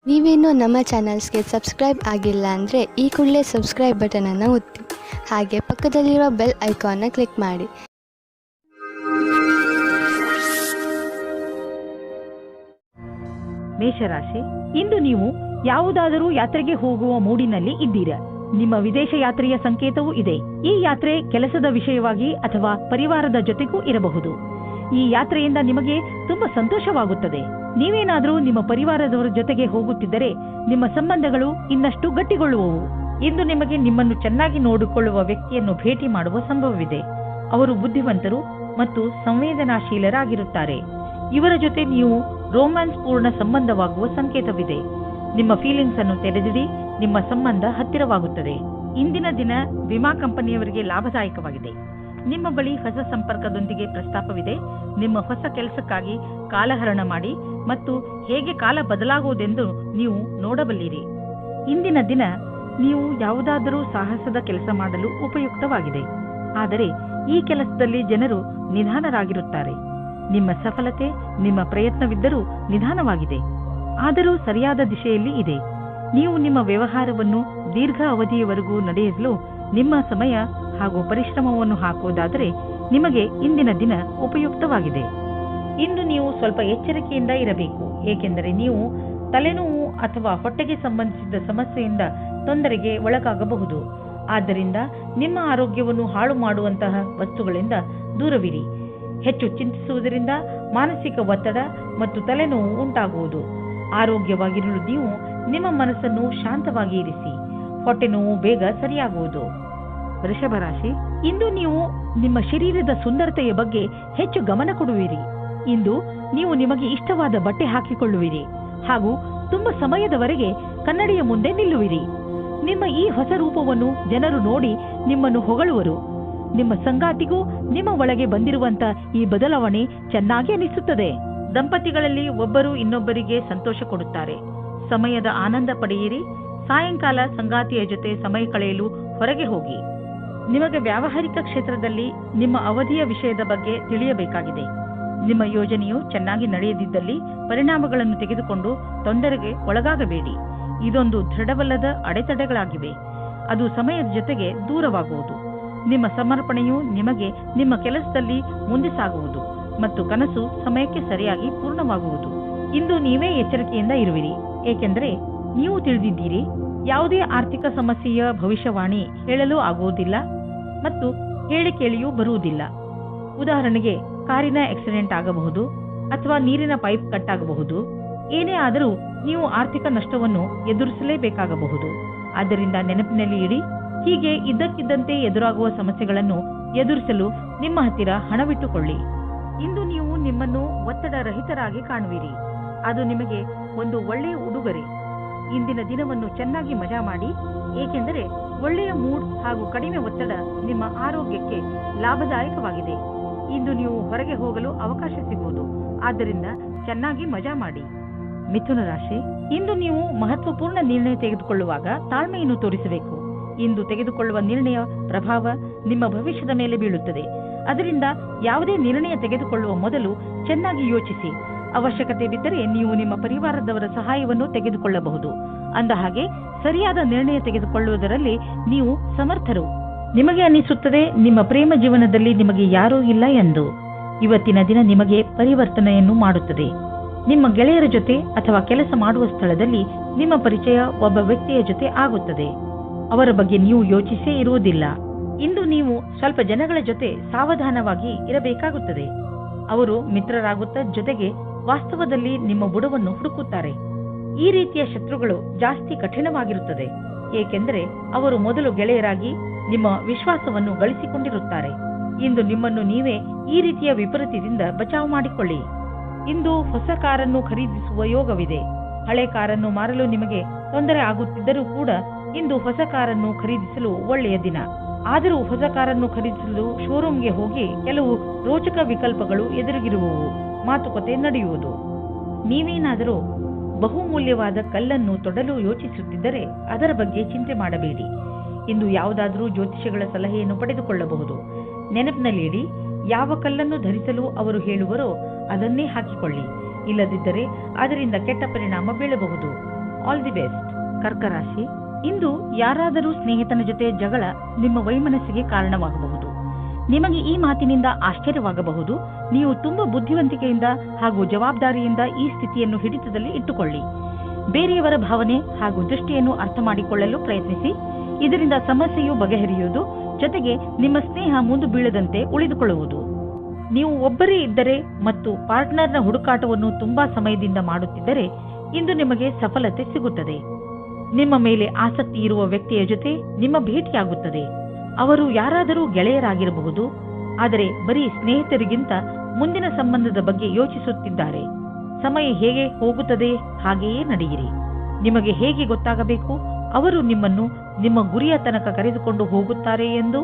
ನೀವೇನೂ ನಮ್ಮ ಚಾನಲ್ಸ್ಗೆ ಸಬ್ಸ್ಕ್ರೈಬ್ ಆಗಿಲ್ಲ ಅಂದರೆ ಈ ಕೂಡಲೇ ಸಬ್ಸ್ಕ್ರೈಬ್ ಬಟನನ್ನು ಒತ್ತಿ ಹಾಗೆ ಪಕ್ಕದಲ್ಲಿರುವ ಬೆಲ್ ಐಕಾನ್ನ ಕ್ಲಿಕ್ ಮಾಡಿ. ಮೇಷರಾಶಿ, ಇಂದು ನೀವು ಯಾವುದಾದರೂ ಯಾತ್ರೆಗೆ ಹೋಗುವ ಮೂಡಿನಲ್ಲಿ ಇದ್ದೀರಾ. ನಿಮ್ಮ ವಿದೇಶ ಯಾತ್ರೆಯ ಸಂಕೇತವೂ ಇದೆ. ಈ ಯಾತ್ರೆ ಕೆಲಸದ ವಿಷಯವಾಗಿ ಅಥವಾ ಪರಿವಾರದ ಜೊತೆಗೂ ಇರಬಹುದು. ಈ ಯಾತ್ರೆಯಿಂದ ನಿಮಗೆ ತುಂಬಾ ಸಂತೋಷವಾಗುತ್ತದೆ. ನೀವೇನಾದರೂ ನಿಮ್ಮ ಪರಿವಾರದವರ ಜೊತೆಗೆ ಹೋಗುತ್ತಿದ್ದರೆ ನಿಮ್ಮ ಸಂಬಂಧಗಳು ಇನ್ನಷ್ಟು ಗಟ್ಟಿಗೊಳ್ಳುವವು. ಇಂದು ನಿಮಗೆ ನಿಮ್ಮನ್ನು ಚೆನ್ನಾಗಿ ನೋಡಿಕೊಳ್ಳುವ ವ್ಯಕ್ತಿಯನ್ನು ಭೇಟಿ ಮಾಡುವ ಸಂಭವವಿದೆ. ಅವರು ಬುದ್ಧಿವಂತರು ಮತ್ತು ಸಂವೇದನಾಶೀಲರಾಗಿರುತ್ತಾರೆ. ಇವರ ಜೊತೆ ನೀವು ರೋಮ್ಯಾನ್ಸ್ ಪೂರ್ಣ ಸಂಬಂಧವಾಗುವ ಸಂಕೇತವಿದೆ. ನಿಮ್ಮ ಫೀಲಿಂಗ್ಸ್ ಅನ್ನು ತೆರೆದಿಡಿ, ನಿಮ್ಮ ಸಂಬಂಧ ಹತ್ತಿರವಾಗುತ್ತದೆ. ಇಂದಿನ ದಿನ ವಿಮಾ ಕಂಪನಿಯವರಿಗೆ ಲಾಭದಾಯಕವಾಗಿದೆ. ನಿಮ್ಮ ಬಳಿ ಹೊಸ ಸಂಪರ್ಕದೊಂದಿಗೆ ಪ್ರಸ್ತಾಪವಿದೆ. ನಿಮ್ಮ ಹೊಸ ಕೆಲಸಕ್ಕಾಗಿ ಕಾಲಹರಣ ಮಾಡಿ ಮತ್ತು ಹೇಗೆ ಕಾಲ ಬದಲಾಗುವುದೆಂದು ನೀವು ನೋಡಬಲ್ಲಿರಿ. ಇಂದಿನ ದಿನ ನೀವು ಯಾವುದಾದರೂ ಸಾಹಸದ ಕೆಲಸ ಮಾಡಲು ಉಪಯುಕ್ತವಾಗಿದೆ. ಆದರೆ ಈ ಕೆಲಸದಲ್ಲಿ ಜನರು ನಿಧಾನರಾಗಿರುತ್ತಾರೆ. ನಿಮ್ಮ ಸಫಲತೆ ನಿಮ್ಮ ಪ್ರಯತ್ನವಿದ್ದರೂ ನಿಧಾನವಾಗಿದೆ, ಆದರೂ ಸರಿಯಾದ ದಿಶೆಯಲ್ಲಿ ಇದೆ. ನೀವು ನಿಮ್ಮ ವ್ಯವಹಾರವನ್ನು ದೀರ್ಘ ಅವಧಿಯವರೆಗೂ ನಡೆಸಲು ನಿಮ್ಮ ಸಮಯ ಹಾಗೂ ಪರಿಶ್ರಮವನ್ನು ಹಾಕುವುದಾದರೆ ನಿಮಗೆ ಇಂದಿನ ದಿನ ಉಪಯುಕ್ತವಾಗಿದೆ. ಇಂದು ನೀವು ಸ್ವಲ್ಪ ಎಚ್ಚರಿಕೆಯಿಂದ ಇರಬೇಕು, ಏಕೆಂದರೆ ನೀವು ತಲೆನೋವು ಅಥವಾ ಹೊಟ್ಟೆಗೆ ಸಂಬಂಧಿಸಿದ ಸಮಸ್ಯೆಯಿಂದ ತೊಂದರೆಗೆ ಒಳಗಾಗಬಹುದು. ಆದ್ದರಿಂದ ನಿಮ್ಮ ಆರೋಗ್ಯವನ್ನು ಹಾಳು ಮಾಡುವಂತಹ ವಸ್ತುಗಳಿಂದ ದೂರವಿರಿ. ಹೆಚ್ಚು ಚಿಂತಿಸುವುದರಿಂದ ಮಾನಸಿಕ ಒತ್ತಡ ಮತ್ತು ತಲೆನೋವು ಉಂಟಾಗುವುದು. ಆರೋಗ್ಯವಾಗಿರಲು ನೀವು ನಿಮ್ಮ ಮನಸ್ಸನ್ನು ಶಾಂತವಾಗಿ ಇರಿಸಿ. ಹೊಟ್ಟೆ ನೋವು ಬೇಗ ಸರಿಯಾಗುವುದು. ವೃಷಭ ರಾಶಿ, ಇಂದು ನೀವು ನಿಮ್ಮ ಶರೀರದ ಸುಂದರತೆಯ ಬಗ್ಗೆ ಹೆಚ್ಚು ಗಮನ ಕೊಡುವಿರಿ. ಇಂದು ನೀವು ನಿಮಗೆ ಇಷ್ಟವಾದ ಬಟ್ಟೆ ಹಾಕಿಕೊಳ್ಳುವಿರಿ ಹಾಗೂ ತುಂಬಾ ಸಮಯದವರೆಗೆ ಕನ್ನಡಿಯ ಮುಂದೆ ನಿಲ್ಲುವಿರಿ. ನಿಮ್ಮ ಈ ಹೊಸ ರೂಪವನ್ನು ಜನರು ನೋಡಿ ನಿಮ್ಮನ್ನು ಹೊಗಳುವರು. ನಿಮ್ಮ ಸಂಗಾತಿಗೂ ನಿಮ್ಮ ಒಳಗೆ ಬಂದಿರುವಂತ ಈ ಬದಲಾವಣೆ ಚೆನ್ನಾಗಿ ಅನಿಸುತ್ತದೆ. ದಂಪತಿಗಳಲ್ಲಿ ಒಬ್ಬರು ಇನ್ನೊಬ್ಬರಿಗೆ ಸಂತೋಷ ಕೊಡುತ್ತಾರೆ. ಸಮಯದ ಆನಂದ ಪಡೆಯಿರಿ. ಸಾಯಂಕಾಲ ಸಂಗಾತಿಯ ಜೊತೆ ಸಮಯ ಕಳೆಯಲು ಹೊರಗೆ ಹೋಗಿ. ನಿಮಗೆ ವ್ಯಾವಹಾರಿಕ ಕ್ಷೇತ್ರದಲ್ಲಿ ನಿಮ್ಮ ಅವಧಿಯ ವಿಷಯದ ಬಗ್ಗೆ ತಿಳಿಯಬೇಕಾಗಿದೆ. ನಿಮ್ಮ ಯೋಜನೆಯು ಚೆನ್ನಾಗಿ ನಡೆಯದಿದ್ದಲ್ಲಿ ಪರಿಣಾಮಗಳನ್ನು ತೆಗೆದುಕೊಂಡು ತೊಂದರೆಗೆ ಒಳಗಾಗಬೇಡಿ. ಇದೊಂದು ದೃಢವಲ್ಲದ ಅಡೆತಡೆಗಳಾಗಿವೆ. ಅದು ಸಮಯದ ಜೊತೆಗೆ ದೂರವಾಗುವುದು. ನಿಮ್ಮ ಸಮರ್ಪಣೆಯು ನಿಮಗೆ ನಿಮ್ಮ ಕೆಲಸದಲ್ಲಿ ಮುಂದೆ ಸಾಗುವುದು ಮತ್ತು ಕನಸು ಸಮಯಕ್ಕೆ ಸರಿಯಾಗಿ ಪೂರ್ಣವಾಗುವುದು. ಇಂದು ನೀವೇ ಎಚ್ಚರಿಕೆಯಿಂದ ಇರುವಿರಿ, ಏಕೆಂದರೆ ನೀವು ತಿಳಿದಿದ್ದೀರಿ ಯಾವುದೇ ಆರ್ಥಿಕ ಸಮಸ್ಯೆಯ ಭವಿಷ್ಯವಾಣಿ ಹೇಳಲು ಆಗುವುದಿಲ್ಲ ಮತ್ತು ಹೇಳಿ ಕೇಳಿಯೂ ಬರುವುದಿಲ್ಲ. ಉದಾಹರಣೆಗೆ ಕಾರಿನ ಆಕ್ಸಿಡೆಂಟ್ ಆಗಬಹುದು ಅಥವಾ ನೀರಿನ ಪೈಪ್ ಕಟ್ ಆಗಬಹುದು. ಏನೇ ಆದರೂ ನೀವು ಆರ್ಥಿಕ ನಷ್ಟವನ್ನು ಎದುರಿಸಲೇಬೇಕಾಗಬಹುದು. ಆದ್ದರಿಂದ ನೆನಪಿನಲ್ಲಿ ಇಡಿ, ಹೀಗೆ ಇದ್ದಕ್ಕಿದ್ದಂತೆ ಎದುರಾಗುವ ಸಮಸ್ಯೆಗಳನ್ನು ಎದುರಿಸಲು ನಿಮ್ಮ ಹತ್ತಿರ ಹಣವಿಟ್ಟುಕೊಳ್ಳಿ. ಇಂದು ನೀವು ನಿಮ್ಮನ್ನು ಒತ್ತಡ ರಹಿತರಾಗಿ ಕಾಣುವಿರಿ. ಅದು ನಿಮಗೆ ಒಂದು ಒಳ್ಳೆಯ ಉಡುಗೊರೆ. ಇಂದಿನ ದಿನವನ್ನು ಚೆನ್ನಾಗಿ ಮಜಾ ಮಾಡಿ, ಏಕೆಂದರೆ ಒಳ್ಳೆಯ ಮೂಡ್ ಹಾಗೂ ಕಡಿಮೆ ಒತ್ತಡ ನಿಮ್ಮ ಆರೋಗ್ಯಕ್ಕೆ ಲಾಭದಾಯಕವಾಗಿದೆ. ಇಂದು ನೀವು ಹೊರಗೆ ಹೋಗಲು ಅವಕಾಶ ಸಿಗುವುದು, ಆದ್ದರಿಂದ ಚೆನ್ನಾಗಿ ಮಜಾ ಮಾಡಿ. ಮಿಥುನ ರಾಶಿ, ಇಂದು ನೀವು ಮಹತ್ವಪೂರ್ಣ ನಿರ್ಣಯ ತೆಗೆದುಕೊಳ್ಳುವಾಗ ತಾಳ್ಮೆಯನ್ನು ತೋರಿಸಬೇಕು. ಇಂದು ತೆಗೆದುಕೊಳ್ಳುವ ನಿರ್ಣಯ ಪ್ರಭಾವ ನಿಮ್ಮ ಭವಿಷ್ಯದ ಮೇಲೆ ಬೀಳುತ್ತದೆ. ಅದರಿಂದ ಯಾವುದೇ ನಿರ್ಣಯ ತೆಗೆದುಕೊಳ್ಳುವ ಮೊದಲು ಚೆನ್ನಾಗಿ ಯೋಚಿಸಿ. ಅವಶ್ಯಕತೆ ಬಿದ್ದರೆ ನೀವು ನಿಮ್ಮ ಪರಿವಾರದವರ ಸಹಾಯವನ್ನು ತೆಗೆದುಕೊಳ್ಳಬಹುದು. ಅಂದ ಹಾಗೆ ಸರಿಯಾದ ನಿರ್ಣಯ ತೆಗೆದುಕೊಳ್ಳುವುದರಲ್ಲಿ ನೀವು ಸಮರ್ಥರು. ನಿಮಗೆ ಅನಿಸುತ್ತದೆ ನಿಮ್ಮ ಪ್ರೇಮ ಜೀವನದಲ್ಲಿ ನಿಮಗೆ ಯಾರೂ ಇಲ್ಲ ಎಂದು. ಇವತ್ತಿನ ದಿನ ನಿಮಗೆ ಪರಿವರ್ತನೆಯನ್ನು ಮಾಡುತ್ತದೆ. ನಿಮ್ಮ ಗೆಳೆಯರ ಜೊತೆ ಅಥವಾ ಕೆಲಸ ಮಾಡುವ ಸ್ಥಳದಲ್ಲಿ ನಿಮ್ಮ ಪರಿಚಯ ಒಬ್ಬ ವ್ಯಕ್ತಿಯ ಜೊತೆ ಆಗುತ್ತದೆ. ಅವರ ಬಗ್ಗೆ ನೀವು ಯೋಚಿಸೇ ಇರುವುದಿಲ್ಲ. ಇಂದು ನೀವು ಸ್ವಲ್ಪ ಜನಗಳ ಜೊತೆ ಸಾವಧಾನವಾಗಿ ಇರಬೇಕಾಗುತ್ತದೆ. ಅವರು ಮಿತ್ರರಾಗುತ್ತಾ ಜೊತೆಗೆ ವಾಸ್ತವದಲ್ಲಿ ನಿಮ್ಮ ಬುಡವನ್ನು ಹುಡುಕುತ್ತಾರೆ. ಈ ರೀತಿಯ ಶತ್ರುಗಳು ಜಾಸ್ತಿ ಕಠಿಣವಾಗಿರುತ್ತದೆ, ಏಕೆಂದರೆ ಅವರು ಮೊದಲು ಗೆಳೆಯರಾಗಿ ನಿಮ್ಮ ವಿಶ್ವಾಸವನ್ನು ಗಳಿಸಿಕೊಂಡಿರುತ್ತಾರೆ. ಇಂದು ನಿಮ್ಮನ್ನು ನೀವೇ ಈ ರೀತಿಯ ವಿಪರೀತದಿಂದ ಬಚಾವು ಮಾಡಿಕೊಳ್ಳಿ. ಇಂದು ಹೊಸ ಕಾರನ್ನು ಖರೀದಿಸುವ ಯೋಗವಿದೆ. ಹಳೆ ಕಾರನ್ನು ಮಾರಲು ನಿಮಗೆ ತೊಂದರೆ ಆಗುತ್ತಿದ್ದರೂ ಕೂಡ ಇಂದು ಹೊಸ ಕಾರನ್ನು ಖರೀದಿಸಲು ಒಳ್ಳೆಯ ದಿನ. ಆದರೂ ಹೊಸ ಕಾರನ್ನು ಖರೀದಿಸಲು ಶೋರೂಮ್ಗೆ ಹೋಗಿ ಕೆಲವು ರೋಚಕ ವಿಕಲ್ಪಗಳು ಎದುರಿಗಿರುವವು. ಮಾತುಕತೆ ನಡೆಯುವುದು. ನೀವೇನಾದರೂ ಬಹುಮೂಲ್ಯವಾದ ಕಲ್ಲನ್ನು ತೊಡಲು ಯೋಚಿಸುತ್ತಿದ್ದರೆ ಅದರ ಬಗ್ಗೆ ಚಿಂತೆ ಮಾಡಬೇಡಿ. ಇಂದು ಯಾವುದಾದರೂ ಜ್ಯೋತಿಷಿಗಳ ಸಲಹೆಯನ್ನು ಪಡೆದುಕೊಳ್ಳಬಹುದು. ನೆನಪಿನಲ್ಲಿಡಿ, ಯಾವ ಕಲ್ಲನ್ನು ಧರಿಸಲು ಅವರು ಹೇಳುವರೋ ಅದನ್ನೇ ಹಾಕಿಕೊಳ್ಳಿ. ಇಲ್ಲದಿದ್ದರೆ ಅದರಿಂದ ಕೆಟ್ಟ ಪರಿಣಾಮ ಬೀಳಬಹುದು. All the best. ಕರ್ಕ ರಾಶಿ, ಇಂದು ಯಾರಾದರೂ ಸ್ನೇಹಿತನ ಜೊತೆ ಜಗಳ ನಿಮ್ಮ ವೈಮನಸ್ಸಿಗೆ ಕಾರಣವಾಗಬಹುದು. ನಿಮಗೆ ಈ ಮಾತಿನಿಂದ ಆಶ್ಚರ್ಯವಾಗಬಹುದು. ನೀವು ತುಂಬಾ ಬುದ್ಧಿವಂತಿಕೆಯಿಂದ ಹಾಗೂ ಜವಾಬ್ದಾರಿಯಿಂದ ಈ ಸ್ಥಿತಿಯನ್ನು ಹಿಡಿತದಲ್ಲಿ ಇಟ್ಟುಕೊಳ್ಳಿ. ಬೇರೆಯವರ ಭಾವನೆ ಹಾಗೂ ದೃಷ್ಟಿಯನ್ನು ಅರ್ಥ ಮಾಡಿಕೊಳ್ಳಲು ಪ್ರಯತ್ನಿಸಿ. ಇದರಿಂದ ಸಮಸ್ಯೆಯು ಬಗೆಹರಿಯುವುದು, ಜೊತೆಗೆ ನಿಮ್ಮ ಸ್ನೇಹ ಮುಂದೆ ಬೀಳದಂತೆ ಉಳಿದುಕೊಳ್ಳುವುದು. ನೀವು ಒಬ್ಬರೇ ಇದ್ದರೆ ಮತ್ತು ಪಾರ್ಟ್ನರ್ನ ಹುಡುಕಾಟವನ್ನು ತುಂಬಾ ಸಮಯದಿಂದ ಮಾಡುತ್ತಿದ್ದರೆ ಇಂದು ನಿಮಗೆ ಸಫಲತೆ ಸಿಗುತ್ತದೆ. ನಿಮ್ಮ ಮೇಲೆ ಆಸಕ್ತಿ ಇರುವ ವ್ಯಕ್ತಿಯ ಜೊತೆ ನಿಮ್ಮ ಭೇಟಿಯಾಗುತ್ತದೆ. ಅವರು ಯಾರಾದರೂ ಗೆಳೆಯರಾಗಿರಬಹುದು, ಆದರೆ ಬರೀ ಸ್ನೇಹಿತರಿಗಿಂತ ಮುಂದಿನ ಸಂಬಂಧದ ಬಗ್ಗೆ ಯೋಚಿಸುತ್ತಿದ್ದಾರೆ. ಸಮಯ ಹೇಗೆ ಹೋಗುತ್ತದೆ ಹಾಗೆಯೇ ನಡೆಯಿರಿ. ನಿಮಗೆ ಹೇಗೆ ಗೊತ್ತಾಗಬೇಕು ಅವರು ನಿಮ್ಮನ್ನು ನಿಮ್ಮ ಗುರಿಯ ತನಕ ಕರೆದುಕೊಂಡು ಹೋಗುತ್ತಾರೆ ಎಂದು?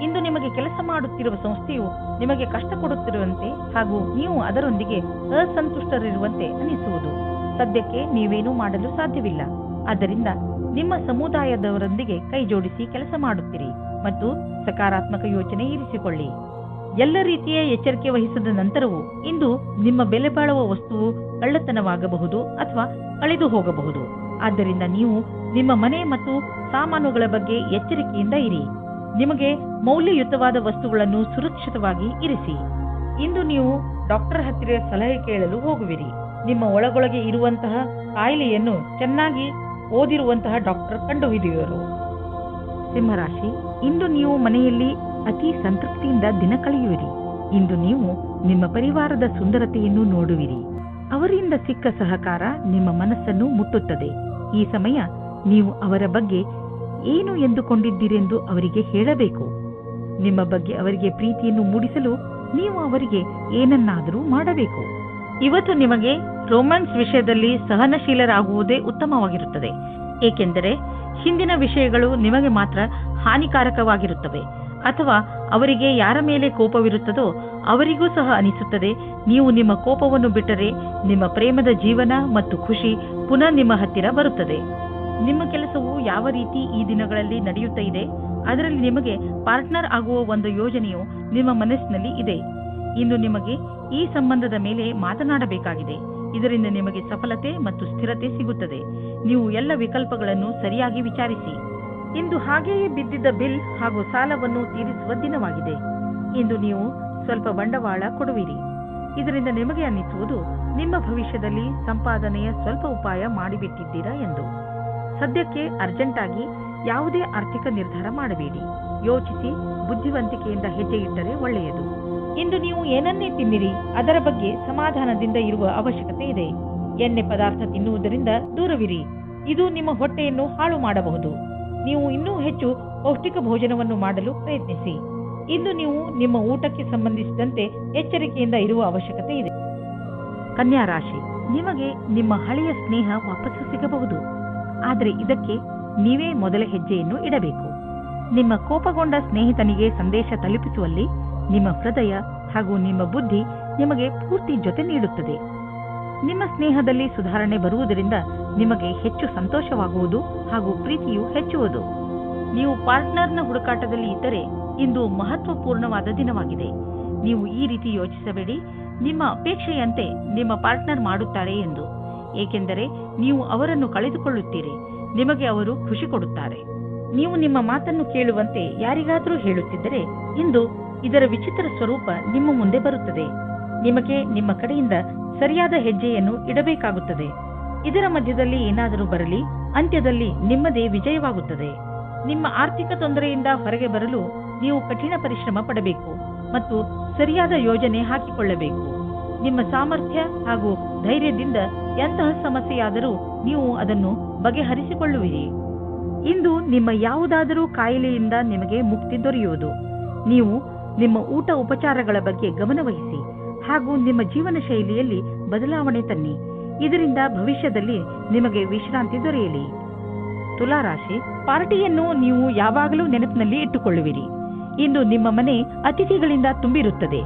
ಇಂದು ನಿಮಗೆ ಕೆಲಸ ಮಾಡುತ್ತಿರುವ ಸಂಸ್ಥೆಯು ನಿಮಗೆ ಕಷ್ಟ ಕೊಡುತ್ತಿರುವಂತೆ ಹಾಗೂ ನೀವು ಅದರೊಂದಿಗೆ ಅಸಂತುಷ್ಟರಿರುವಂತೆ ಅನಿಸುವುದು. ಸದ್ಯಕ್ಕೆ ನೀವೇನೂ ಮಾಡಲು ಸಾಧ್ಯವಿಲ್ಲ. ಆದ್ದರಿಂದ ನಿಮ್ಮ ಸಮುದಾಯದವರೊಂದಿಗೆ ಕೈ ಜೋಡಿಸಿ ಕೆಲಸ ಮಾಡುತ್ತೀರಿ ಮತ್ತು ಸಕಾರಾತ್ಮಕ ಯೋಚನೆ ಇರಿಸಿಕೊಳ್ಳಿ. ಎಲ್ಲ ರೀತಿಯ ಎಚ್ಚರಿಕೆ ವಹಿಸಿದ ನಂತರವೂ ಇಂದು ನಿಮ್ಮ ಬೆಲೆ ಬಾಳುವ ವಸ್ತುವು ಕಳ್ಳತನವಾಗಬಹುದು ಅಥವಾ ಕಳೆದು ಹೋಗಬಹುದು. ಆದ್ದರಿಂದ ನೀವು ನಿಮ್ಮ ಮನೆ ಮತ್ತು ಸಾಮಾನುಗಳ ಬಗ್ಗೆ ಎಚ್ಚರಿಕೆಯಿಂದ ಇರಿ. ನಿಮಗೆ ಮೌಲ್ಯಯುತವಾದ ವಸ್ತುಗಳನ್ನು ಸುರಕ್ಷಿತವಾಗಿ ಇರಿಸಿ. ಇಂದು ನೀವು ಡಾಕ್ಟರ್ ಹತ್ತಿರ ಸಲಹೆ ಕೇಳಲು ಹೋಗುವಿರಿ. ನಿಮ್ಮ ಒಳಗೊಳಗೆ ಇರುವಂತಹ ಕಾಯಿಲೆಯನ್ನು ಚೆನ್ನಾಗಿ ಓದಿರುವಂತಹ ಡಾಕ್ಟರ್ ಕಂಡುಹಿಡಿಯುವರು. ಸಿಂಹರಾಶಿ, ಇಂದು ನೀವು ಮನೆಯಲ್ಲಿ ಅತಿ ಸಂತೃಪ್ತಿಯಿಂದ ದಿನ ಕಳೆಯುವಿರಿ. ಇಂದು ನೀವು ನಿಮ್ಮ ಪರಿವಾರದ ಸುಂದರತೆಯನ್ನು ನೋಡುವಿರಿ. ಅವರಿಂದ ಸಿಕ್ಕ ಸಹಕಾರ ನಿಮ್ಮ ಮನಸ್ಸನ್ನು ಮುಟ್ಟುತ್ತದೆ. ಈ ಸಮಯ ನೀವು ಅವರ ಬಗ್ಗೆ ಏನು ಎಂದುಕೊಂಡಿದ್ದೀರೆಂದು ಅವರಿಗೆ ಹೇಳಬೇಕು. ನಿಮ್ಮ ಬಗ್ಗೆ ಅವರಿಗೆ ಪ್ರೀತಿಯನ್ನು ಮೂಡಿಸಲು ನೀವು ಅವರಿಗೆ ಏನನ್ನಾದರೂ ಮಾಡಬೇಕು. ಇವತ್ತು ನಿಮಗೆ ರೊಮ್ಯಾನ್ಸ್ ವಿಷಯದಲ್ಲಿ ಸಹನಶೀಲರಾಗುವುದೇ ಉತ್ತಮವಾಗಿರುತ್ತದೆ. ಏಕೆಂದರೆ ಹಿಂದಿನ ವಿಷಯಗಳು ನಿಮಗೆ ಮಾತ್ರ ಹಾನಿಕಾರಕವಾಗಿರುತ್ತವೆ, ಅಥವಾ ಅವರಿಗೆ ಯಾರ ಮೇಲೆ ಕೋಪವಿರುತ್ತದೋ ಅವರಿಗೂ ಸಹ ಅನಿಸುತ್ತದೆ. ನೀವು ನಿಮ್ಮ ಕೋಪವನ್ನು ಬಿಟ್ಟರೆ ನಿಮ್ಮ ಪ್ರೇಮದ ಜೀವನ ಮತ್ತು ಖುಷಿ ಪುನಃ ನಿಮ್ಮ ಹತ್ತಿರ ಬರುತ್ತದೆ. ನಿಮ್ಮ ಕೆಲಸವು ಯಾವ ರೀತಿ ಈ ದಿನಗಳಲ್ಲಿ ನಡೆಯುತ್ತಾ ಇದೆ, ಅದರಲ್ಲಿ ನಿಮಗೆ ಪಾರ್ಟ್ನರ್ ಆಗುವ ಒಂದು ಯೋಜನೆಯು ನಿಮ್ಮ ಮನಸ್ಸಿನಲ್ಲಿ ಇದೆ. ಇಂದು ನಿಮಗೆ ಈ ಸಂಬಂಧದ ಮೇಲೆ ಮಾತನಾಡಬೇಕಾಗಿದೆ. ಇದರಿಂದ ನಿಮಗೆ ಸಫಲತೆ ಮತ್ತು ಸ್ಥಿರತೆ ಸಿಗುತ್ತದೆ. ನೀವು ಎಲ್ಲ ವಿಕಲ್ಪಗಳನ್ನು ಸರಿಯಾಗಿ ವಿಚಾರಿಸಿ. ಇಂದು ಹಾಗೆಯೇ ಬಿದ್ದಿದ್ದ ಬಿಲ್ ಹಾಗೂ ಸಾಲವನ್ನು ತೀರಿಸುವ ದಿನವಾಗಿದೆ. ಇಂದು ನೀವು ಸ್ವಲ್ಪ ಬಂಡವಾಳ ಕೊಡುವಿರಿ. ಇದರಿಂದ ನಿಮಗೆ ಅನ್ನಿಸುವುದು ನಿಮ್ಮ ಭವಿಷ್ಯದಲ್ಲಿ ಸಂಪಾದನೆಯ ಸ್ವಲ್ಪ ಉಪಾಯ ಮಾಡಿಬಿಟ್ಟಿದ್ದೀರಾ ಎಂದು. ಸದ್ಯಕ್ಕೆ ಅರ್ಜೆಂಟ್ ಆಗಿ ಯಾವುದೇ ಆರ್ಥಿಕ ನಿರ್ಧಾರ ಮಾಡಬೇಡಿ. ಯೋಚಿಸಿ ಬುದ್ಧಿವಂತಿಕೆಯಿಂದ ಹೆಜ್ಜೆ ಇಟ್ಟರೆ ಒಳ್ಳೆಯದು. ಇಂದು ನೀವು ಏನನ್ನೇ ತಿನ್ನಿರಿ, ಅದರ ಬಗ್ಗೆ ಸಮಾಧಾನದಿಂದ ಇರುವ ಅವಶ್ಯಕತೆ ಇದೆ. ಎಣ್ಣೆ ಪದಾರ್ಥ ತಿನ್ನುವುದರಿಂದ ದೂರವಿರಿ. ಇದು ನಿಮ್ಮ ಹೊಟ್ಟೆಯನ್ನು ಹಾಳು ಮಾಡಬಹುದು. ನೀವು ಇನ್ನೂ ಹೆಚ್ಚು ಪೌಷ್ಟಿಕ ಭೋಜನವನ್ನು ಮಾಡಲು ಪ್ರಯತ್ನಿಸಿ. ಇಂದು ನೀವು ನಿಮ್ಮ ಊಟಕ್ಕೆ ಸಂಬಂಧಿಸಿದಂತೆ ಎಚ್ಚರಿಕೆಯಿಂದ ಇರುವ ಅವಶ್ಯಕತೆ ಇದೆ. ಕನ್ಯಾ ರಾಶಿ, ನಿಮಗೆ ನಿಮ್ಮ ಹಳೆಯ ಸ್ನೇಹ ವಾಪಸ್ಸು ಸಿಗಬಹುದು. ಆದರೆ ಇದಕ್ಕೆ ನೀವೇ ಮೊದಲ ಹೆಜ್ಜೆಯನ್ನು ಇಡಬೇಕು. ನಿಮ್ಮ ಕೋಪಗೊಂಡ ಸ್ನೇಹಿತನಿಗೆ ಸಂದೇಶ ತಲುಪಿಸುವಲ್ಲಿ ನಿಮ್ಮ ಹೃದಯ ಹಾಗೂ ನಿಮ್ಮ ಬುದ್ಧಿ ನಿಮಗೆ ಪೂರ್ತಿ ಜೊತೆ ನೀಡುತ್ತದೆ. ನಿಮ್ಮ ಸ್ನೇಹದಲ್ಲಿ ಸುಧಾರಣೆ ಬರುವುದರಿಂದ ನಿಮಗೆ ಹೆಚ್ಚು ಸಂತೋಷವಾಗುವುದು ಹಾಗೂ ಪ್ರೀತಿಯು ಹೆಚ್ಚುವುದು. ನೀವು ಪಾರ್ಟ್ನರ್ನ ಹುಡುಕಾಟದಲ್ಲಿ ಇದ್ದರೆ ಇಂದು ಮಹತ್ವಪೂರ್ಣವಾದ ದಿನವಾಗಿದೆ. ನೀವು ಈ ರೀತಿ ಯೋಚಿಸಬೇಡಿ, ನಿಮ್ಮ ಅಪೇಕ್ಷೆಯಂತೆ ನಿಮ್ಮ ಪಾರ್ಟ್ನರ್ ಮಾಡುತ್ತಾರೆ ಎಂದು. ಏಕೆಂದರೆ ನೀವು ಅವರನ್ನು ಕಳೆದುಕೊಳ್ಳುತ್ತೀರಿ. ನಿಮಗೆ ಅವರು ಖುಷಿ ಕೊಡುತ್ತಾರೆ. ನೀವು ನಿಮ್ಮ ಮಾತನ್ನು ಕೇಳುವಂತೆ ಯಾರಿಗಾದರೂ ಹೇಳುತ್ತಿದ್ದರೆ ಇಂದು ಇದರ ವಿಚಿತ್ರ ಸ್ವರೂಪ ನಿಮ್ಮ ಮುಂದೆ ಬರುತ್ತದೆ. ನಿಮಗೆ ನಿಮ್ಮ ಕಡೆಯಿಂದ ಸರಿಯಾದ ಹೆಜ್ಜೆಯನ್ನು ಇಡಬೇಕಾಗುತ್ತದೆ. ಇದರ ಮಧ್ಯದಲ್ಲಿ ಏನಾದರೂ ಬರಲಿ, ಅಂತ್ಯದಲ್ಲಿ ನಿಮ್ಮದೇ ವಿಜಯವಾಗುತ್ತದೆ. ನಿಮ್ಮ ಆರ್ಥಿಕ ತೊಂದರೆಯಿಂದ ಹೊರಗೆ ಬರಲು ನೀವು ಕಠಿಣ ಪರಿಶ್ರಮ ಪಡಬೇಕು ಮತ್ತು ಸರಿಯಾದ ಯೋಜನೆ ಹಾಕಿಕೊಳ್ಳಬೇಕು. ನಿಮ್ಮ ಸಾಮರ್ಥ್ಯ ಹಾಗೂ ಧೈರ್ಯದಿಂದ ಎಂತಹ ಸಮಸ್ಯೆಯಾದರೂ ನೀವು ಅದನ್ನು ಬಗೆಹರಿಸಿಕೊಳ್ಳುವಿರಿ. ಇಂದು ನಿಮ್ಮ ಯಾವುದಾದರೂ ಕಾಯಿಲೆಯಿಂದ ನಿಮಗೆ ಮುಕ್ತಿ ದೊರೆಯುವುದು. ನೀವು ನಿಮ್ಮ ಊಟ ಉಪಚಾರಗಳ ಬಗ್ಗೆ ಗಮನವಹಿಸಿ ಹಾಗೂ ನಿಮ್ಮ ಜೀವನ ಶೈಲಿಯಲ್ಲಿ ಬದಲಾವಣೆ ತನ್ನಿ. ಇದರಿಂದ ಭವಿಷ್ಯದಲ್ಲಿ ನಿಮಗೆ ವಿಶ್ರಾಂತಿ ದೊರೆಯಲಿ. ತುಲಾರಾಶಿ, ಪಾರ್ಟಿಯನ್ನು ನೀವು ಯಾವಾಗಲೂ ನೆನಪಿನಲ್ಲಿ ಇಟ್ಟುಕೊಳ್ಳುವಿರಿ. ಇಂದು ನಿಮ್ಮ ಮನೆ ಅತಿಥಿಗಳಿಂದ ತುಂಬಿರುತ್ತದೆ.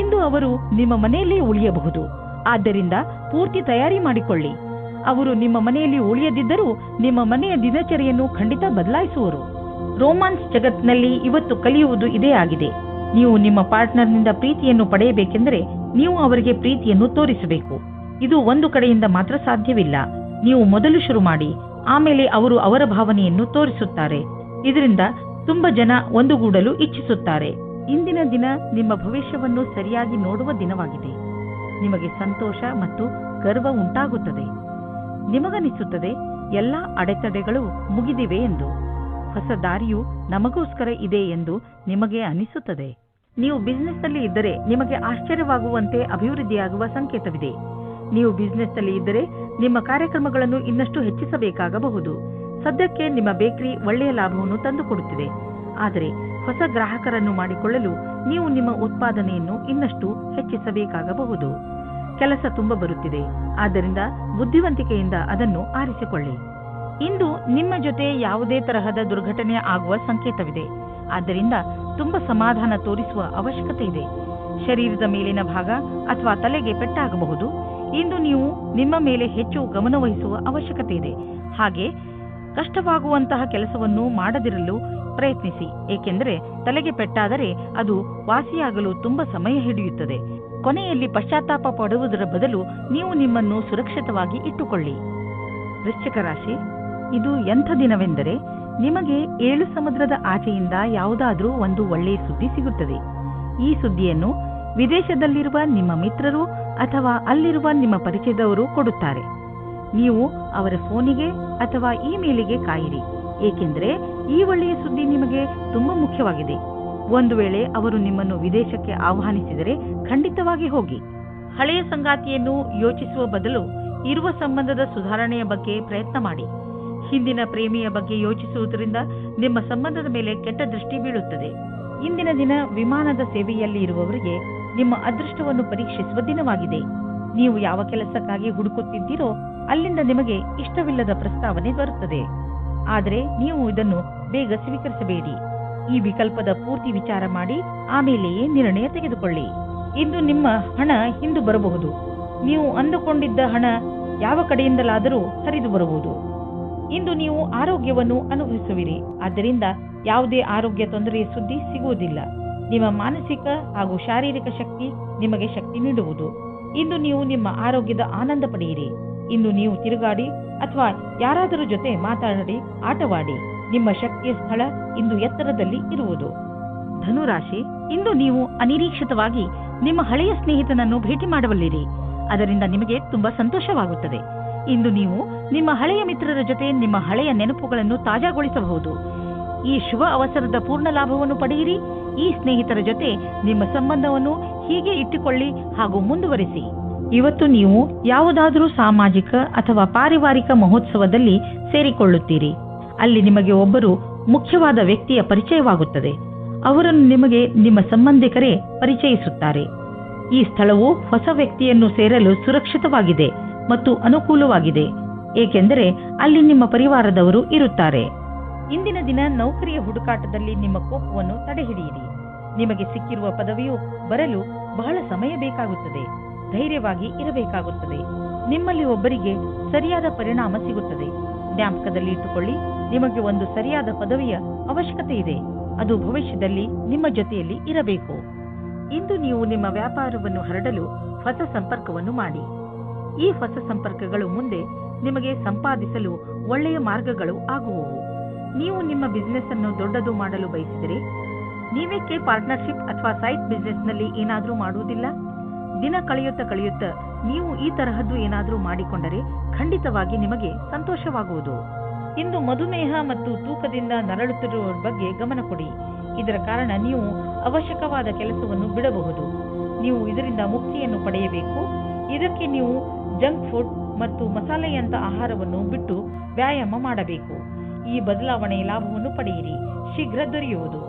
ಇಂದು ಅವರು ನಿಮ್ಮ ಮನೆಯಲ್ಲೇ ಉಳಿಯಬಹುದು. ಆದ್ದರಿಂದ ಪೂರ್ತಿ ತಯಾರಿ ಮಾಡಿಕೊಳ್ಳಿ. ಅವರು ನಿಮ್ಮ ಮನೆಯಲ್ಲಿ ಉಳಿಯದಿದ್ದರೂ ನಿಮ್ಮ ಮನೆಯ ದಿನಚರಿಯನ್ನು ಖಂಡಿತ ಬದಲಾಯಿಸುವರು. ರೋಮಾನ್ಸ್ ಜಗತ್ತಿನಲ್ಲಿ ಇವತ್ತು ಕಲಿಯುವುದು ಇದೇ ಆಗಿದೆ. ನೀವು ನಿಮ್ಮ ಪಾರ್ಟ್ನರ್ನಿಂದ ಪ್ರೀತಿಯನ್ನು ಪಡೆಯಬೇಕೆಂದರೆ ನೀವು ಅವರಿಗೆ ಪ್ರೀತಿಯನ್ನು ತೋರಿಸಬೇಕು. ಇದು ಒಂದು ಕಡೆಯಿಂದ ಮಾತ್ರ ಸಾಧ್ಯವಿಲ್ಲ. ನೀವು ಮೊದಲು ಶುರು ಮಾಡಿ, ಆಮೇಲೆ ಅವರು ಅವರ ಭಾವನೆಯನ್ನು ತೋರಿಸುತ್ತಾರೆ. ಇದರಿಂದ ತುಂಬಾ ಜನ ಒಂದುಗೂಡಲು ಇಚ್ಛಿಸುತ್ತಾರೆ. ಇಂದಿನ ದಿನ ನಿಮ್ಮ ಭವಿಷ್ಯವನ್ನು ಸರಿಯಾಗಿ ನೋಡುವ ದಿನವಾಗಿದೆ. ನಿಮಗೆ ಸಂತೋಷ ಮತ್ತು ಗರ್ವ ಉಂಟಾಗುತ್ತದೆ. ನಿಮಗನಿಸುತ್ತದೆ ಎಲ್ಲ ಅಡೆತಡೆಗಳು ಮುಗಿದಿವೆ ಎಂದು. ಹೊಸ ದಾರಿಯು ನಮಗೋಸ್ಕರ ಇದೆ ಎಂದು ನಿಮಗೆ ಅನಿಸುತ್ತದೆ. ನೀವು ಬಿಸ್ನೆಸ್ನಲ್ಲಿ ಇದ್ದರೆ ನಿಮಗೆ ಆಶ್ಚರ್ಯವಾಗುವಂತೆ ಅಭಿವೃದ್ಧಿಯಾಗುವ ಸಂಕೇತವಿದೆ. ನೀವು ಬಿಸ್ನೆಸ್ನಲ್ಲಿ ಇದ್ದರೆ ನಿಮ್ಮ ಕಾರ್ಯಕ್ರಮಗಳನ್ನು ಇನ್ನಷ್ಟು ಹೆಚ್ಚಿಸಬೇಕಾಗಬಹುದು. ಸದ್ಯಕ್ಕೆ ನಿಮ್ಮ ಬೇಕರಿ ಒಳ್ಳೆಯ ಲಾಭವನ್ನು ತಂದುಕೊಡುತ್ತಿದೆ. ಆದರೆ ಹೊಸ ಗ್ರಾಹಕರನ್ನು ಮಾಡಿಕೊಳ್ಳಲು ನೀವು ನಿಮ್ಮ ಉತ್ಪಾದನೆಯನ್ನು ಇನ್ನಷ್ಟು ಹೆಚ್ಚಿಸಬೇಕಾಗಬಹುದು. ಕೆಲಸ ತುಂಬಾ ಬರುತ್ತಿದೆ, ಆದ್ದರಿಂದ ಬುದ್ಧಿವಂತಿಕೆಯಿಂದ ಅದನ್ನು ಆರಿಸಿಕೊಳ್ಳಿ. ಇಂದು ನಿಮ್ಮ ಜೊತೆ ಯಾವುದೇ ತರಹದ ದುರ್ಘಟನೆ ಆಗುವ ಸಂಕೇತವಿದೆ. ಆದ್ದರಿಂದ ತುಂಬಾ ಸಮಾಧಾನ ತೋರಿಸುವ ಅವಶ್ಯಕತೆ ಇದೆ. ಶರೀರದ ಮೇಲಿನ ಭಾಗ ಅಥವಾ ತಲೆಗೆ ಪೆಟ್ಟಾಗಬಹುದು. ಇಂದು ನೀವು ನಿಮ್ಮ ಮೇಲೆ ಹೆಚ್ಚು ಗಮನವಹಿಸುವ ಅವಶ್ಯಕತೆ ಇದೆ. ಹಾಗೆ ಕಷ್ಟವಾಗುವಂತಹ ಕೆಲಸವನ್ನು ಮಾಡದಿರಲು ಪ್ರಯತ್ನಿಸಿ, ಏಕೆಂದರೆ ತಲೆಗೆ ಪೆಟ್ಟಾದರೆ ಅದು ವಾಸಿಯಾಗಲು ತುಂಬಾ ಸಮಯ ಹಿಡಿಯುತ್ತದೆ. ಕೊನೆಯಲ್ಲಿ ಪಶ್ಚಾತ್ತಾಪ ಪಡುವುದರ ಬದಲು ನೀವು ನಿಮ್ಮನ್ನು ಸುರಕ್ಷಿತವಾಗಿ ಇಟ್ಟುಕೊಳ್ಳಿ. ವೃಶ್ಚಿಕ ರಾಶಿ, ಇದು ಎಂಥ ದಿನವೆಂದರೆ ನಿಮಗೆ 7 ಸಮುದ್ರದ ಆಚೆಯಿಂದ ಯಾವುದಾದ್ರೂ ಒಂದು ಒಳ್ಳೆಯ ಸುದ್ದಿ ಸಿಗುತ್ತದೆ. ಈ ಸುದ್ದಿಯನ್ನು ವಿದೇಶದಲ್ಲಿರುವ ನಿಮ್ಮ ಮಿತ್ರರು ಅಥವಾ ಅಲ್ಲಿರುವ ನಿಮ್ಮ ಪರಿಚಯದವರು ಕೊಡುತ್ತಾರೆ. ನೀವು ಅವರ ಫೋನಿಗೆ ಅಥವಾ ಇಮೇಲಿಗೆ ಕಾಯಿರಿ, ಏಕೆಂದರೆ ಈ ಒಳ್ಳೆಯ ಸುದ್ದಿ ನಿಮಗೆ ತುಂಬಾ ಮುಖ್ಯವಾಗಿದೆ. ಒಂದು ವೇಳೆ ಅವರು ನಿಮ್ಮನ್ನು ವಿದೇಶಕ್ಕೆ ಆಹ್ವಾನಿಸಿದರೆ ಖಂಡಿತವಾಗಿ ಹೋಗಿ. ಹಳೆಯ ಸಂಗಾತಿಯನ್ನು ಯೋಚಿಸುವ ಬದಲು ಇರುವ ಸಂಬಂಧದ ಸುಧಾರಣೆಯ ಬಗ್ಗೆ ಪ್ರಯತ್ನ ಮಾಡಿ. ಹಿಂದಿನ ಪ್ರೇಮಿಯ ಬಗ್ಗೆ ಯೋಚಿಸುವುದರಿಂದ ನಿಮ್ಮ ಸಂಬಂಧದ ಮೇಲೆ ಕೆಟ್ಟ ದೃಷ್ಟಿ ಬೀಳುತ್ತದೆ. ಇಂದಿನ ದಿನ ವಿಮಾನದ ಸೇವೆಯಲ್ಲಿ ಇರುವವರಿಗೆ ನಿಮ್ಮ ಅದೃಷ್ಟವನ್ನು ಪರೀಕ್ಷಿಸುವ ದಿನವಾಗಿದೆ. ನೀವು ಯಾವ ಕೆಲಸಕ್ಕಾಗಿ ಹುಡುಕುತ್ತಿದ್ದೀರೋ ಅಲ್ಲಿಂದ ನಿಮಗೆ ಇಷ್ಟವಿಲ್ಲದ ಪ್ರಸ್ತಾವನೆ ಬರುತ್ತದೆ. ಆದರೆ ನೀವು ಇದನ್ನು ಬೇಗ ಸ್ವೀಕರಿಸಬೇಡಿ. ಈ ವಿಕಲ್ಪದ ಪೂರ್ತಿ ವಿಚಾರ ಮಾಡಿ ಆಮೇಲೆಯೇ ನಿರ್ಣಯ ತೆಗೆದುಕೊಳ್ಳಿ. ಇಂದು ನಿಮ್ಮ ಹಣ ಹಿಂದು ಬರಬಹುದು. ನೀವು ಅಂದುಕೊಂಡಿದ್ದ ಹಣ ಯಾವ ಕಡೆಯಿಂದಲಾದರೂ ಹರಿದು ಬರಬಹುದು. ಇಂದು ನೀವು ಆರೋಗ್ಯವನ್ನು ಅನುಭವಿಸುವಿರಿ. ಆದ್ದರಿಂದ ಯಾವುದೇ ಆರೋಗ್ಯ ತೊಂದರೆಯ ಸುದ್ದಿ ಸಿಗುವುದಿಲ್ಲ. ನಿಮ್ಮ ಮಾನಸಿಕ ಹಾಗೂ ಶಾರೀರಿಕ ಶಕ್ತಿ ನಿಮಗೆ ಶಕ್ತಿ ನೀಡುವುದು. ಇಂದು ನೀವು ನಿಮ್ಮ ಆರೋಗ್ಯದ ಆನಂದ ಪಡೆಯಿರಿ. ಇಂದು ನೀವು ತಿರುಗಾಡಿ ಅಥವಾ ಯಾರಾದರೂ ಜೊತೆ ಮಾತಾಡಿ, ಆಟವಾಡಿ. ನಿಮ್ಮ ಶಕ್ತಿಯ ಸ್ಥಳ ಇಂದು ಎತ್ತರದಲ್ಲಿ ಇರುವುದು. ಧನುರಾಶಿ, ಇಂದು ನೀವು ಅನಿರೀಕ್ಷಿತವಾಗಿ ನಿಮ್ಮ ಹಳೆಯ ಸ್ನೇಹಿತನನ್ನು ಭೇಟಿ ಮಾಡಬಲ್ಲಿರಿ. ಅದರಿಂದ ನಿಮಗೆ ತುಂಬಾ ಸಂತೋಷವಾಗುತ್ತದೆ. ಇಂದು ನೀವು ನಿಮ್ಮ ಹಳೆಯ ಮಿತ್ರರ ಜೊತೆ ನಿಮ್ಮ ಹಳೆಯ ನೆನಪುಗಳನ್ನು ತಾಜಾಗೊಳಿಸಬಹುದು. ಈ ಶುಭ ಅವಸರದ ಪೂರ್ಣ ಲಾಭವನ್ನು ಪಡೆಯಿರಿ. ಈ ಸ್ನೇಹಿತರ ಜೊತೆ ನಿಮ್ಮ ಸಂಬಂಧವನ್ನು ಹೀಗೆ ಇಟ್ಟುಕೊಳ್ಳಿ ಹಾಗೂ ಮುಂದುವರಿಸಿ. ಇವತ್ತು ನೀವು ಯಾವುದಾದರೂ ಸಾಮಾಜಿಕ ಅಥವಾ ಪಾರಿವಾರಿಕ ಮಹೋತ್ಸವದಲ್ಲಿ ಸೇರಿಕೊಳ್ಳುತ್ತೀರಿ. ಅಲ್ಲಿ ನಿಮಗೆ ಒಬ್ಬರು ಮುಖ್ಯವಾದ ವ್ಯಕ್ತಿಯ ಪರಿಚಯವಾಗುತ್ತದೆ. ಅವರನ್ನು ನಿಮಗೆ ನಿಮ್ಮ ಸಂಬಂಧಿಕರೇ ಪರಿಚಯಿಸುತ್ತಾರೆ. ಈ ಸ್ಥಳವು ಹೊಸ ವ್ಯಕ್ತಿಯನ್ನು ಸೇರಲು ಸುರಕ್ಷಿತವಾಗಿದೆ ಮತ್ತು ಅನುಕೂಲವಾಗಿದೆ, ಏಕೆಂದರೆ ಅಲ್ಲಿ ನಿಮ್ಮ ಪರಿವಾರದವರು ಇರುತ್ತಾರೆ. ಇಂದಿನ ದಿನ ನೌಕರಿಯ ಹುಡುಕಾಟದಲ್ಲಿ ನಿಮ್ಮ ಕೋಪವನ್ನು ತಡೆಹಿಡಿಯಿರಿ. ನಿಮಗೆ ಸಿಕ್ಕಿರುವ ಪದವಿಯು ಬರಲು ಬಹಳ ಸಮಯ ಬೇಕಾಗುತ್ತದೆ. ಧೈರ್ಯವಾಗಿ ಇರಬೇಕಾಗುತ್ತದೆ. ನಿಮ್ಮಲ್ಲಿ ಒಬ್ಬರಿಗೆ ಸರಿಯಾದ ಪರಿಣಾಮ ಸಿಗುತ್ತದೆ. ಜ್ಞಾಪಕದಲ್ಲಿ ಇಟ್ಟುಕೊಳ್ಳಿ, ನಿಮಗೆ ಒಂದು ಸರಿಯಾದ ಪದವಿಯ ಅವಶ್ಯಕತೆ ಇದೆ. ಅದು ಭವಿಷ್ಯದಲ್ಲಿ ನಿಮ್ಮ ಜೊತೆಯಲ್ಲಿ ಇರಬೇಕು. ಇಂದು ನೀವು ನಿಮ್ಮ ವ್ಯಾಪಾರವನ್ನು ಹರಡಲು ಹೊಸ ಸಂಪರ್ಕವನ್ನು ಮಾಡಿ. ಈ ಹೊಸ ಸಂಪರ್ಕಗಳು ಮುಂದೆ ನಿಮಗೆ ಸಂಪಾದಿಸಲು ಒಳ್ಳೆಯ ಮಾರ್ಗಗಳು ಆಗುವವು. ನೀವು ನಿಮ್ಮ ಬಿಸಿನೆಸ್ ಅನ್ನು ದೊಡ್ಡದು ಮಾಡಲು ಬಯಸಿದರೆ ನೀವೇಕೆ ಪಾರ್ಟ್ನರ್ಶಿಪ್ ಅಥವಾ ಸೈಡ್ ಬಿಸಿನೆಸ್ನಲ್ಲಿ ಏನಾದರೂ ಮಾಡುವುದಿಲ್ಲ? ದಿನ ಕಳೆಯುತ್ತಾ ನೀವು ಈ ತರಹದ್ದು ಏನಾದರೂ ಮಾಡಿಕೊಂಡರೆ ಖಂಡಿತವಾಗಿ ನಿಮಗೆ ಸಂತೋಷವಾಗುವುದು. ಇಂದು ಮಧುಮೇಹ ಮತ್ತು ತೂಕದಿಂದ ನರಳುತ್ತಿರುವವರ ಬಗ್ಗೆ ಗಮನ ಕೊಡಿ. ಇದರ ಕಾರಣ ನೀವು ಅವಶ್ಯಕವಾದ ಕೆಲಸವನ್ನು ಬಿಡಬಹುದು. ನೀವು ಇದರಿಂದ ಮುಕ್ತಿಯನ್ನು ಪಡೆಯಬೇಕು. ಇದಕ್ಕೆ ನೀವು ಜಂಕ್ ಫುಡ್ ಮತ್ತು ಮಸಾಲೆಯಂತ ಆಹಾರವನ್ನು ಬಿಟ್ಟು ವ್ಯಾಯಾಮ ಮಾಡಬೇಕು. ಈ ಬದಲಾವಣೆಯ ಲಾಭವನ್ನು ಪಡೆಯಿರಿ, ಶೀಘ್ರ ದೊರೆಯುವುದು.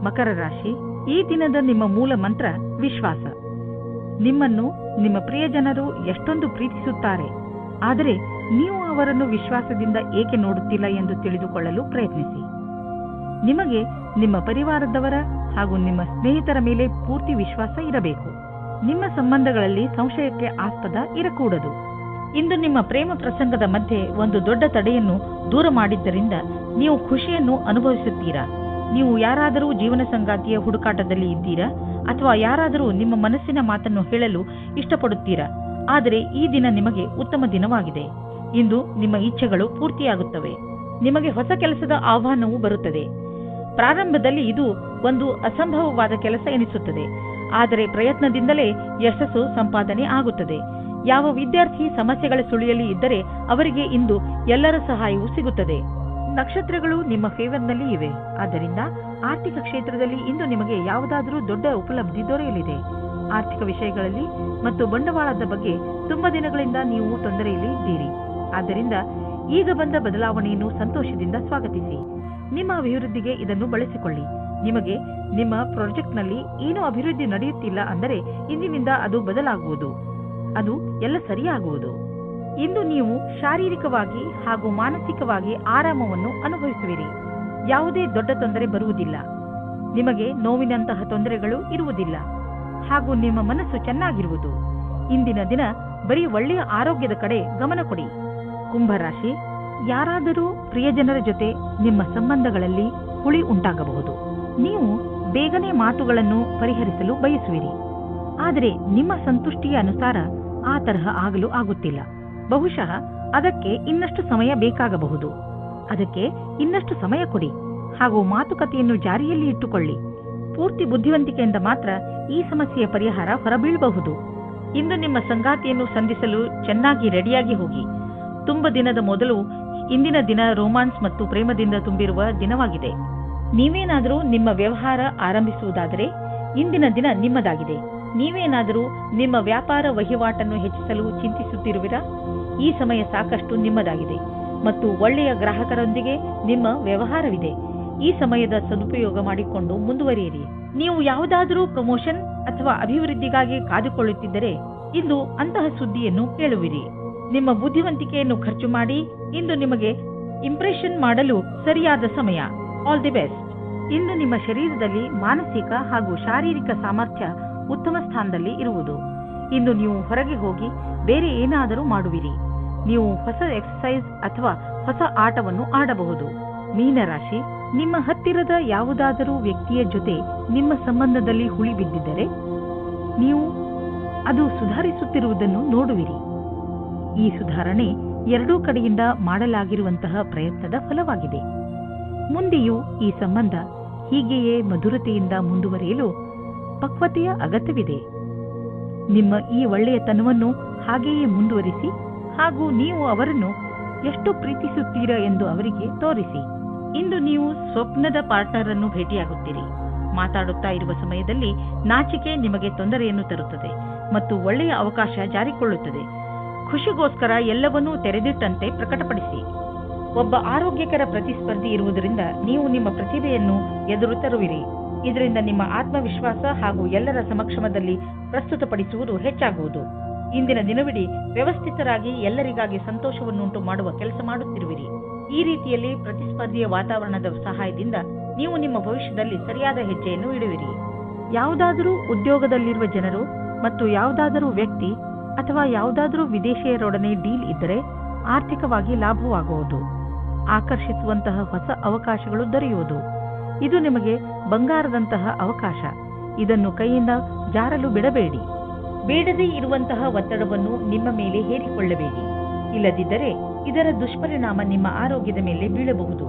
ಮಕರ ರಾಶಿ, ಈ ದಿನದ ನಿಮ್ಮ ಮೂಲ ಮಂತ್ರ ವಿಶ್ವಾಸ. ನಿಮ್ಮನ್ನು ನಿಮ್ಮ ಪ್ರಿಯಜನರು ಎಷ್ಟೊಂದು ಪ್ರೀತಿಸುತ್ತಾರೆ, ಆದರೆ ನೀವು ಅವರನ್ನು ವಿಶ್ವಾಸದಿಂದ ಏಕೆ ನೋಡುತ್ತಿಲ್ಲ ಎಂದು ತಿಳಿದುಕೊಳ್ಳಲು ಪ್ರಯತ್ನಿಸಿ. ನಿಮಗೆ ನಿಮ್ಮ ಪರಿವಾರದವರ ಹಾಗೂ ನಿಮ್ಮ ಸ್ನೇಹಿತರ ಮೇಲೆ ಪೂರ್ತಿ ವಿಶ್ವಾಸ ಇರಬೇಕು. ನಿಮ್ಮ ಸಂಬಂಧಗಳಲ್ಲಿ ಸಂಶಯಕ್ಕೆ ಆಸ್ಪದ ಇರಕೂಡದು. ಇಂದು ನಿಮ್ಮ ಪ್ರೇಮ ಪ್ರಸಂಗದ ಮಧ್ಯೆ ಒಂದು ದೊಡ್ಡ ತಡೆಯನ್ನು ದೂರ ಮಾಡಿದ್ದರಿಂದ ನೀವು ಖುಷಿಯನ್ನು ಅನುಭವಿಸುತ್ತೀರಾ. ನೀವು ಯಾರಾದರೂ ಜೀವನ ಸಂಗಾತಿಯ ಹುಡುಕಾಟದಲ್ಲಿ ಇದ್ದೀರಾ ಅಥವಾ ಯಾರಾದರೂ ನಿಮ್ಮ ಮನಸ್ಸಿನ ಮಾತನ್ನು ಹೇಳಲು ಇಷ್ಟಪಡುತ್ತೀರಾ. ಆದರೆ ಈ ದಿನ ನಿಮಗೆ ಉತ್ತಮ ದಿನವಾಗಿದೆ. ಇಂದು ನಿಮ್ಮ ಇಚ್ಛೆಗಳು ಪೂರ್ತಿಯಾಗುತ್ತವೆ. ನಿಮಗೆ ಹೊಸ ಕೆಲಸದ ಆಹ್ವಾನವೂ ಬರುತ್ತದೆ. ಪ್ರಾರಂಭದಲ್ಲಿ ಇದು ಒಂದು ಅಸಂಭವವಾದ ಕೆಲಸ ಎನಿಸುತ್ತದೆ, ಆದರೆ ಪ್ರಯತ್ನದಿಂದಲೇ ಯಶಸ್ಸು ಸಂಪಾದನೆ ಆಗುತ್ತದೆ. ಯಾವ ವಿದ್ಯಾರ್ಥಿ ಸಮಸ್ಯೆಗಳ ಸುಳಿಯಲ್ಲಿ ಇದ್ದರೆ ಅವರಿಗೆ ಇಂದು ಎಲ್ಲರ ಸಹಾಯವೂ ಸಿಗುತ್ತದೆ. ನಕ್ಷತ್ರಗಳು ನಿಮ್ಮ ಫೇವರ್ನಲ್ಲಿ ಇವೆ. ಆದ್ದರಿಂದ ಆರ್ಥಿಕ ಕ್ಷೇತ್ರದಲ್ಲಿ ಇಂದು ನಿಮಗೆ ಯಾವುದಾದರೂ ದೊಡ್ಡ ಉಪಲಬ್ಧಿ ದೊರೆಯಲಿದೆ. ಆರ್ಥಿಕ ವಿಷಯಗಳಲ್ಲಿ ಮತ್ತು ಬಂಡವಾಳದ ಬಗ್ಗೆ ತುಂಬಾ ದಿನಗಳಿಂದ ನೀವು ತೊಂದರೆಯಲ್ಲಿ ಇದ್ದೀರಿ. ಆದ್ದರಿಂದ ಈಗ ಬಂದ ಬದಲಾವಣೆಯನ್ನು ಸಂತೋಷದಿಂದ ಸ್ವಾಗತಿಸಿ. ನಿಮ್ಮ ಅಭಿವೃದ್ಧಿಗೆ ಇದನ್ನು ಬಳಸಿಕೊಳ್ಳಿ. ನಿಮಗೆ ನಿಮ್ಮ ಪ್ರಾಜೆಕ್ಟ್ನಲ್ಲಿ ಏನೂ ಅಭಿವೃದ್ಧಿ ನಡೆಯುತ್ತಿಲ್ಲ ಅಂದರೆ ಇಂದಿನಿಂದ ಅದು ಬದಲಾಗುವುದು, ಅದು ಎಲ್ಲ ಸರಿಯಾಗುವುದು. ಇಂದು ನೀವು ಶಾರೀರಿಕವಾಗಿ ಹಾಗೂ ಮಾನಸಿಕವಾಗಿ ಆರಾಮವನ್ನು ಅನುಭವಿಸುವಿರಿ. ಯಾವುದೇ ದೊಡ್ಡ ತೊಂದರೆ ಬರುವುದಿಲ್ಲ. ನಿಮಗೆ ನೋವಿನಂತಹ ತೊಂದರೆಗಳು ಇರುವುದಿಲ್ಲ ಹಾಗೂ ನಿಮ್ಮ ಮನಸ್ಸು ಚೆನ್ನಾಗಿರುವುದು. ಇಂದಿನ ದಿನ ಬರೀ ಒಳ್ಳೆಯ ಆರೋಗ್ಯದ ಕಡೆ ಗಮನ ಕೊಡಿ. ಕುಂಭರಾಶಿ, ಯಾರಾದರೂ ಪ್ರಿಯಜನರ ಜೊತೆ ನಿಮ್ಮ ಸಂಬಂಧಗಳಲ್ಲಿ ಹುಳಿ ಉಂಟಾಗಬಹುದು. ನೀವು ಬೇಗನೆ ಮಾತುಗಳನ್ನು ಪರಿಹರಿಸಲು ಬಯಸುವಿರಿ, ಆದರೆ ನಿಮ್ಮ ಸಂತುಷ್ಟಿಯ ಅನುಸಾರ ಆ ತರಹ ಆಗಲು ಆಗುತ್ತಿಲ್ಲ. ಬಹುಶಃ ಅದಕ್ಕೆ ಇನ್ನಷ್ಟು ಸಮಯ ಬೇಕಾಗಬಹುದು. ಅದಕ್ಕೆ ಇನ್ನಷ್ಟು ಸಮಯ ಕೊಡಿ ಹಾಗೂ ಮಾತುಕತೆಯನ್ನು ಜಾರಿಯಲ್ಲಿ ಇಟ್ಟುಕೊಳ್ಳಿ. ಪೂರ್ತಿ ಬುದ್ಧಿವಂತಿಕೆಯಿಂದ ಮಾತ್ರ ಈ ಸಮಸ್ಯೆಯ ಪರಿಹಾರ ಹೊರಬೀಳಬಹುದು. ಇಂದು ನಿಮ್ಮ ಸಂಗಾತಿಯನ್ನು ಸಂಧಿಸಲು ಚೆನ್ನಾಗಿ ರೆಡಿಯಾಗಿ ಹೋಗಿ. ತುಂಬ ದಿನದ ಮೊದಲು ಇಂದಿನ ದಿನ ರೋಮಾನ್ಸ್ ಮತ್ತು ಪ್ರೇಮದಿಂದ ತುಂಬಿರುವ ದಿನವಾಗಿದೆ. ನೀವೇನಾದರೂ ನಿಮ್ಮ ವ್ಯವಹಾರ ಆರಂಭಿಸುವುದಾದರೆ ಇಂದಿನ ದಿನ ನಿಮ್ಮದಾಗಿದೆ. ನೀವೇನಾದರೂ ನಿಮ್ಮ ವ್ಯಾಪಾರ ವಹಿವಾಟನ್ನು ಹೆಚ್ಚಿಸಲು ಚಿಂತಿಸುತ್ತಿರುವಿರಾ? ಈ ಸಮಯ ಸಾಕಷ್ಟು ನಿಮ್ಮದಾಗಿದೆ ಮತ್ತು ಒಳ್ಳೆಯ ಗ್ರಾಹಕರೊಂದಿಗೆ ನಿಮ್ಮ ವ್ಯವಹಾರವಿದೆ. ಈ ಸಮಯದ ಸದುಪಯೋಗ ಮಾಡಿಕೊಂಡು ಮುಂದುವರಿಯಿರಿ. ನೀವು ಯಾವುದಾದರೂ ಪ್ರಮೋಷನ್ ಅಥವಾ ಅಭಿವೃದ್ಧಿಗಾಗಿ ಕಾದುಕೊಳ್ಳುತ್ತಿದ್ದರೆ ಇಂದು ಅಂತಹ ಸುದ್ದಿಯನ್ನು ಕೇಳುವಿರಿ. ನಿಮ್ಮ ಬುದ್ಧಿವಂತಿಕೆಯನ್ನು ಖರ್ಚು ಮಾಡಿ. ಇಂದು ನಿಮಗೆ ಇಂಪ್ರೆಷನ್ ಮಾಡಲು ಸರಿಯಾದ ಸಮಯ. All the best. ಇಂದು ನಿಮ್ಮ ಶರೀರದಲ್ಲಿ ಮಾನಸಿಕ ಹಾಗೂ ಶಾರೀರಿಕ ಸಾಮರ್ಥ್ಯ ಉತ್ತಮ ಸ್ಥಾನದಲ್ಲಿ ಇರುವುದು. ಇಂದು ನೀವು ಹೊರಗೆ ಹೋಗಿ ಬೇರೆ ಏನಾದರೂ ಮಾಡುವಿರಿ. ನೀವು ಹೊಸ ಎಕ್ಸರ್ಸೈಸ್ ಅಥವಾ ಹೊಸ ಆಟವನ್ನು ಆಡಬಹುದು. ಮೀನರಾಶಿ, ನಿಮ್ಮ ಹತ್ತಿರದ ಯಾವುದಾದರೂ ವ್ಯಕ್ತಿಯ ಜೊತೆ ನಿಮ್ಮ ಸಂಬಂಧದಲ್ಲಿ ಹುಳಿ ಬಿದ್ದಿದ್ದರೆ ನೀವು ಅದು ಸುಧಾರಿಸುತ್ತಿರುವುದನ್ನು ನೋಡುವಿರಿ. ಈ ಸುಧಾರಣೆ ಎರಡೂ ಕಡೆಯಿಂದ ಮಾಡಲಾಗಿರುವಂತಹ ಪ್ರಯತ್ನದ ಫಲವಾಗಿದೆ. ಮುಂದೆಯೂ ಈ ಸಂಬಂಧ ಹೀಗೆಯೇ ಮಧುರತೆಯಿಂದ ಮುಂದುವರಿಯಲು ಪಕ್ವತೆಯ ಅಗತ್ಯವಿದೆ. ನಿಮ್ಮ ಈ ಒಳ್ಳೆಯತನವನ್ನು ಹಾಗೆಯೇ ಮುಂದುವರಿಸಿ ಹಾಗೂ ನೀವು ಅವರನ್ನು ಎಷ್ಟು ಪ್ರೀತಿಸುತ್ತೀರಾ ಎಂದು ಅವರಿಗೆ ತೋರಿಸಿ. ಇಂದು ನೀವು ಸ್ವಪ್ನದ ಪಾರ್ಟ್ನರ್ ಅನ್ನು ಭೇಟಿಯಾಗುತ್ತೀರಿ. ಮಾತಾಡುತ್ತಾ ಇರುವ ಸಮಯದಲ್ಲಿ ನಾಚಿಕೆ ನಿಮಗೆ ತೊಂದರೆಯನ್ನು ತರುತ್ತದೆ ಮತ್ತು ಒಳ್ಳೆಯ ಅವಕಾಶ ಜಾರಿಕೊಳ್ಳುತ್ತದೆ. ಖುಷಿಗೋಸ್ಕರ ಎಲ್ಲವನ್ನೂ ತೆರೆದಿಟ್ಟಂತೆ ಪ್ರಕಟಪಡಿಸಿ. ಒಬ್ಬ ಆರೋಗ್ಯಕರ ಪ್ರತಿಸ್ಪರ್ಧಿ ಇರುವುದರಿಂದ ನೀವು ನಿಮ್ಮ ಪ್ರತಿಭೆಯನ್ನು ಎದುರು ತರುವಿರಿ. ಇದರಿಂದ ನಿಮ್ಮ ಆತ್ಮವಿಶ್ವಾಸ ಹಾಗೂ ಎಲ್ಲರ ಸಮಕ್ಷಮದಲ್ಲಿ ಪ್ರಸ್ತುತಪಡಿಸುವುದು ಹೆಚ್ಚಾಗುವುದು. ಇಂದಿನ ದಿನವಿಡೀ ವ್ಯವಸ್ಥಿತರಾಗಿ ಎಲ್ಲರಿಗಾಗಿ ಸಂತೋಷವನ್ನುಂಟು ಮಾಡುವ ಕೆಲಸ ಮಾಡುತ್ತಿರುವಿರಿ. ಈ ರೀತಿಯಲ್ಲಿ ಪ್ರತಿಸ್ಪರ್ಧಿಯ ವಾತಾವರಣದ ಸಹಾಯದಿಂದ ನೀವು ನಿಮ್ಮ ಭವಿಷ್ಯದಲ್ಲಿ ಸರಿಯಾದ ಹೆಜ್ಜೆಯನ್ನು ಇಡುವಿರಿ. ಯಾವುದಾದರೂ ಉದ್ಯೋಗದಲ್ಲಿರುವ ಜನರು ಮತ್ತು ಯಾವುದಾದರೂ ವ್ಯಕ್ತಿ ಅಥವಾ ಯಾವುದಾದರೂ ವಿದೇಶಿಯರೊಡನೆ ಡೀಲ್ ಇದ್ದರೆ ಆರ್ಥಿಕವಾಗಿ ಲಾಭವಾಗುವುದು. ಆಕರ್ಷಿಸುವಂತಹ ಹೊಸ ಅವಕಾಶಗಳು ದೊರೆಯುವುದು. ಇದು ನಿಮಗೆ ಬಂಗಾರದಂತಹ ಅವಕಾಶ. ಇದನ್ನು ಕೈಯಿಂದ ಜಾರಲು ಬಿಡಬೇಡಿ. ಬೇಡದೇ ಇರುವಂತಹ ಒತ್ತಡವನ್ನು ನಿಮ್ಮ ಮೇಲೆ ಹೇರಿಕೊಳ್ಳಬೇಡಿ. ಇಲ್ಲದಿದ್ದರೆ ಇದರ ದುಷ್ಪರಿಣಾಮ ನಿಮ್ಮ ಆರೋಗ್ಯದ ಮೇಲೆ ಬೀಳಬಹುದು.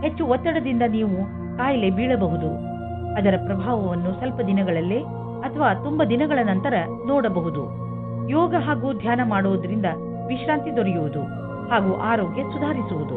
ಹೆಚ್ಚು ಒತ್ತಡದಿಂದ ನೀವು ಕಾಯಿಲೆ ಬೀಳಬಹುದು. ಅದರ ಪ್ರಭಾವವನ್ನು ಸ್ವಲ್ಪ ದಿನಗಳಲ್ಲೇ ಅಥವಾ ತುಂಬ ದಿನಗಳ ನಂತರ ನೋಡಬಹುದು. ಯೋಗ ಹಾಗೂ ಧ್ಯಾನ ಮಾಡುವುದರಿಂದ ವಿಶ್ರಾಂತಿ ದೊರೆಯುವುದು ಹಾಗೂ ಆರೋಗ್ಯ ಸುಧಾರಿಸುವುದು.